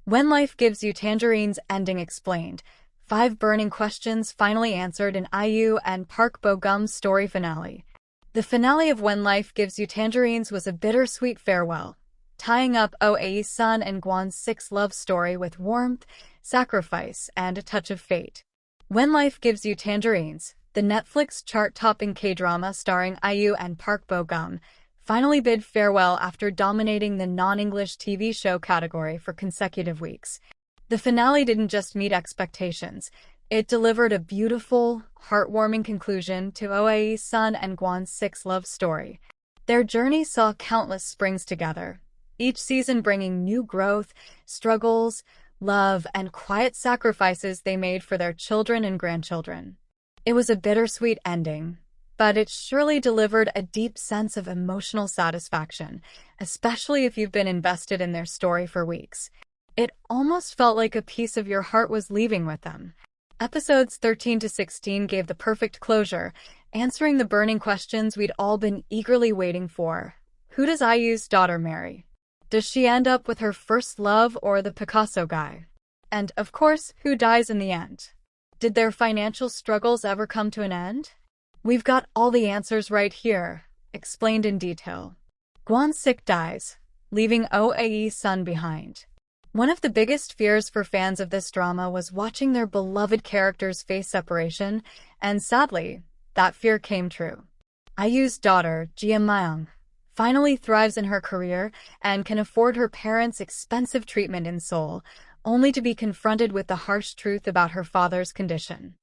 When Life Gives You Tangerines ending explained. 5 burning questions finally answered in IU and Park Bo-gum's story finale. The finale of When Life Gives You Tangerines was a bittersweet farewell, tying up Oh-ae-sun and Kwon-sik's love story with warmth, sacrifice, and a touch of fate. When Life Gives You Tangerines, the Netflix chart-topping K-drama starring IU and Park Bo-gum, finally bid farewell after dominating the non-English TV show category for consecutive weeks. The finale didn't just meet expectations, it delivered a beautiful, heartwarming conclusion to Oh-ae-sun and Kwon-sik's love story. Their journey saw countless springs together, each season bringing new growth, struggles, love, and quiet sacrifices they made for their children and grandchildren. It was a bittersweet ending, but it surely delivered a deep sense of emotional satisfaction, especially if you've been invested in their story for weeks. It almost felt like a piece of your heart was leaving with them. Episodes 13 to 16 gave the perfect closure, answering the burning questions we'd all been eagerly waiting for. Who does IU's daughter marry? Does she end up with her first love or the Picasso guy? And, of course, who dies in the end? Did their financial struggles ever come to an end? We've got all the answers right here, explained in detail. Kwon-sik dies, leaving Oh-ae-sun behind. One of the biggest fears for fans of this drama was watching their beloved characters face separation, and sadly, that fear came true. IU's daughter, Ji-myung, finally thrives in her career and can afford her parents' expensive treatment in Seoul, only to be confronted with the harsh truth about her father's condition.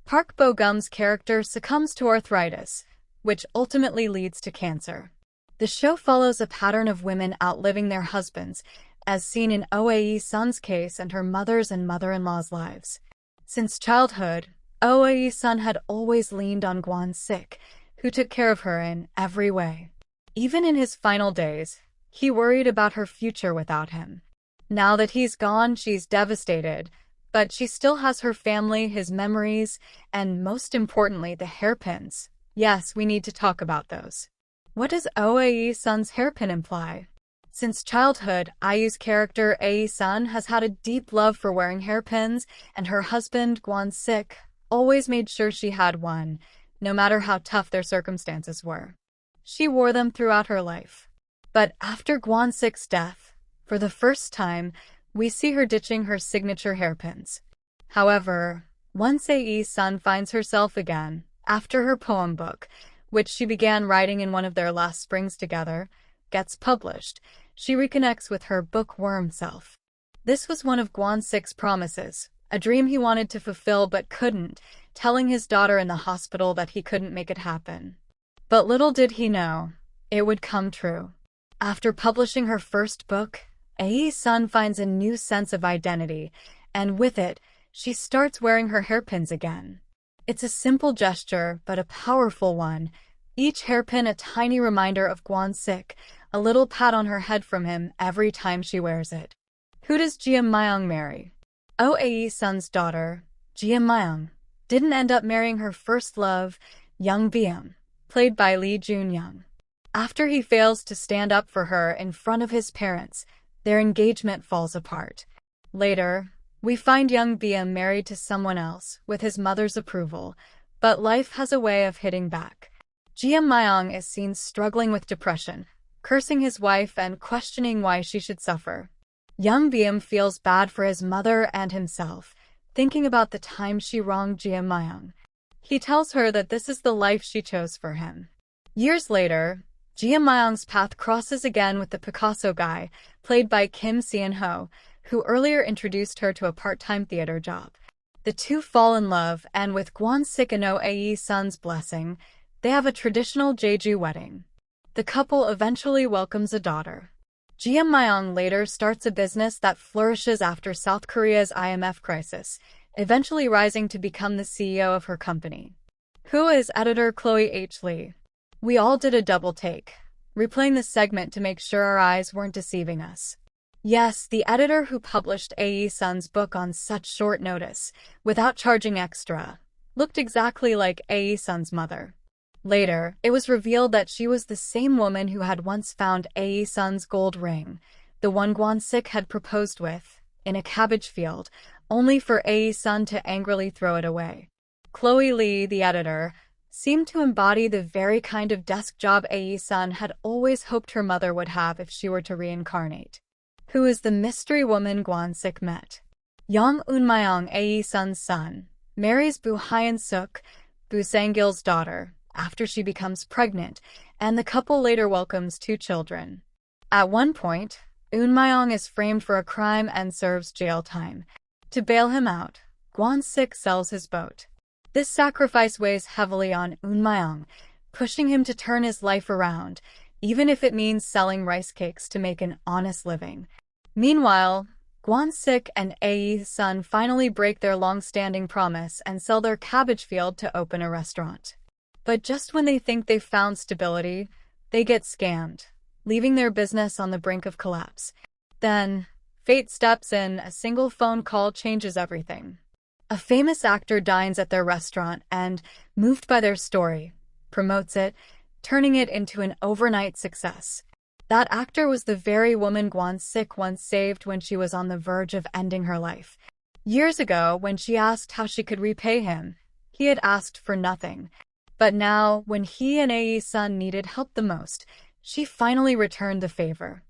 Park Bo-gum's character succumbs to arthritis, which ultimately leads to cancer. The show follows a pattern of women outliving their husbands, as seen in Oh-ae-sun's case and her mother's and mother-in-law's lives. Since childhood, Oh-ae-sun had always leaned on Kwon-sik, who took care of her in every way. Even in his final days, he worried about her future without him. Now that he's gone, she's devastated, but she still has her family, his memories, and most importantly, the hairpins. Yes, we need to talk about those. What does Oh-ae-sun's hairpin imply? Since childhood, IU's character Ae-sun has had a deep love for wearing hairpins, and her husband, Kwon-sik, always made sure she had one, no matter how tough their circumstances were. She wore them throughout her life. But after Kwon-sik's death, for the first time, we see her ditching her signature hairpins. However, once Ae-sun finds herself again, after her poem book, which she began writing in one of their last springs together, gets published, she reconnects with her bookworm self. This was one of Kwon-sik's promises, a dream he wanted to fulfill but couldn't, telling his daughter in the hospital that he couldn't make it happen. But little did he know, it would come true. After publishing her first book, Ae-sun finds a new sense of identity, and with it, she starts wearing her hairpins again. It's a simple gesture, but a powerful one, each hairpin a tiny reminder of Kwon-sik, a little pat on her head from him every time she wears it. Who does Ji-myung marry? Oh-ae-sun's daughter, Ji-myung, didn't end up marrying her first love, Young Byum, played by Lee Jun-young. After he fails to stand up for her in front of his parents, their engagement falls apart. Later, we find Young Byum married to someone else, with his mother's approval, but life has a way of hitting back. Ji-myung is seen struggling with depression, cursing his wife and questioning why she should suffer. Young Byum feels bad for his mother and himself, thinking about the time she wronged Ji-myung. He tells her that this is the life she chose for him. Years later, Ji-myung's path crosses again with the Picasso guy, played by Kim Seon-ho, who earlier introduced her to a part-time theater job. The two fall in love, and with Kwon-sik and Oh-ae-sun's blessing, they have a traditional Jeju wedding. The couple eventually welcomes a daughter. Ji-myung later starts a business that flourishes after South Korea's IMF crisis, eventually rising to become the CEO of her company. Who is editor Chloe H. Lee? We all did a double take, replaying the segment to make sure our eyes weren't deceiving us. Yes, the editor who published Ae-sun's book on such short notice, without charging extra, looked exactly like Ae-sun's mother. Later, it was revealed that she was the same woman who had once found Ae-sun's gold ring, the one Kwon-sik had proposed with, in a cabbage field, only for Ae-sun to angrily throw it away. Chloe Lee, the editor, seemed to embody the very kind of desk job Ae-sun had always hoped her mother would have if she were to reincarnate. Who is the mystery woman Gwon-sik met? Yang Eun-myung, Ae-sun's son, marries Bu Hyun-suk, Bu Sang-gil's daughter, after she becomes pregnant, and the couple later welcomes 2 children. At one point, Eun-myung is framed for a crime and serves jail time. To bail him out, Gwon-sik sells his boat. This sacrifice weighs heavily on Eun-myung, pushing him to turn his life around, even if it means selling rice cakes to make an honest living. Meanwhile, Gwon-sik and Ae-sun finally break their long-standing promise and sell their cabbage field to open a restaurant. But just when they think they've found stability, they get scammed, leaving their business on the brink of collapse. Then, fate steps in. A single phone call changes everything. A famous actor dines at their restaurant and, moved by their story, promotes it, turning it into an overnight success. That actor was the very woman Gwon-sik once saved when she was on the verge of ending her life. Years ago, when she asked how she could repay him, he had asked for nothing. But now, when he and Ae-sun needed help the most, she finally returned the favor.